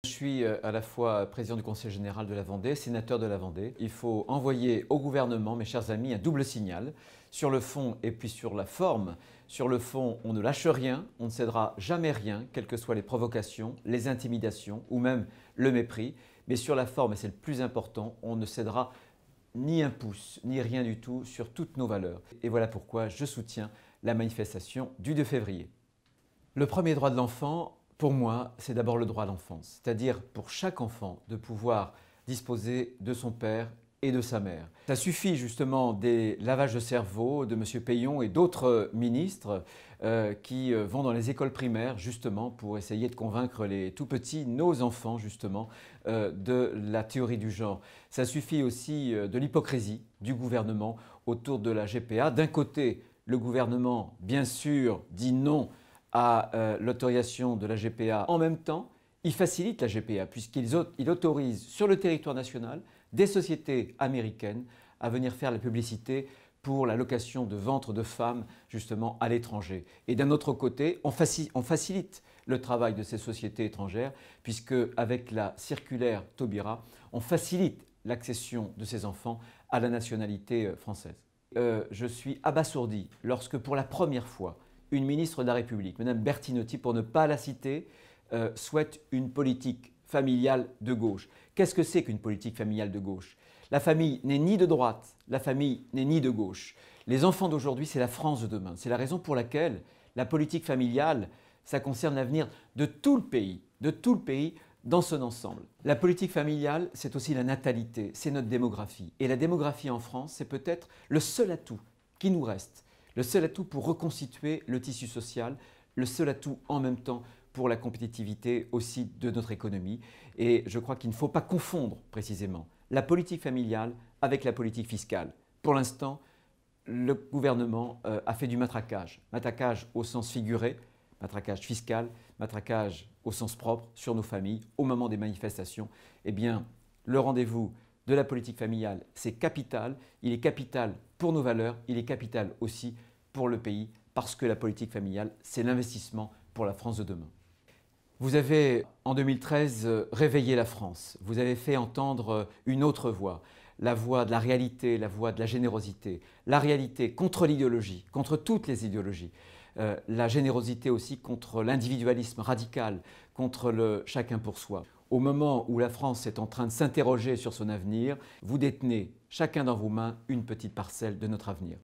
Je suis à la fois président du Conseil général de la Vendée, sénateur de la Vendée. Il faut envoyer au gouvernement, mes chers amis, un double signal sur le fond et puis sur la forme. Sur le fond, on ne lâche rien, on ne cédera jamais rien, quelles que soient les provocations, les intimidations ou même le mépris. Mais sur la forme, et c'est le plus important, on ne cédera ni un pouce, ni rien du tout sur toutes nos valeurs. Et voilà pourquoi je soutiens la manifestation du 2 février. Le premier droit de l'enfant, pour moi, c'est d'abord le droit à l'enfance, c'est-à-dire pour chaque enfant de pouvoir disposer de son père et de sa mère. Ça suffit justement des lavages de cerveau de M. Peillon et d'autres ministres qui vont dans les écoles primaires justement pour essayer de convaincre les tout-petits, nos enfants justement, de la théorie du genre. Ça suffit aussi de l'hypocrisie du gouvernement autour de la GPA. D'un côté, le gouvernement, bien sûr, dit non à l'autorisation de la GPA. En même temps, il facilite la GPA puisqu'il autorise sur le territoire national des sociétés américaines à venir faire la publicité pour la location de ventres de femmes justement à l'étranger. Et d'un autre côté, on facilite le travail de ces sociétés étrangères puisque avec la circulaire Taubira, on facilite l'accession de ces enfants à la nationalité française. Je suis abasourdi lorsque pour la première fois, une ministre de la République, Mme Bertinotti, pour ne pas la citer, souhaite une politique familiale de gauche. Qu'est-ce que c'est qu'une politique familiale de gauche? La famille n'est ni de droite, la famille n'est ni de gauche. Les enfants d'aujourd'hui, c'est la France de demain. C'est la raison pour laquelle la politique familiale, ça concerne l'avenir de tout le pays dans son ensemble. La politique familiale, c'est aussi la natalité, c'est notre démographie. Et la démographie en France, c'est peut-être le seul atout qui nous reste. Le seul atout pour reconstituer le tissu social, le seul atout en même temps pour la compétitivité aussi de notre économie. Et je crois qu'il ne faut pas confondre précisément la politique familiale avec la politique fiscale. Pour l'instant, le gouvernement a fait du matraquage. Matraquage au sens figuré, matraquage fiscal, matraquage au sens propre sur nos familles au moment des manifestations. Eh bien, le rendez-vous de la politique familiale, c'est capital. Il est capital pour nos valeurs, il est capital aussi pour le pays parce que la politique familiale, c'est l'investissement pour la France de demain. Vous avez, en 2013, réveillé la France. Vous avez fait entendre une autre voix, la voix de la réalité, la voix de la générosité. La réalité contre l'idéologie, contre toutes les idéologies. La générosité aussi contre l'individualisme radical, contre le chacun pour soi. Au moment où la France est en train de s'interroger sur son avenir, vous détenez chacun dans vos mains une petite parcelle de notre avenir.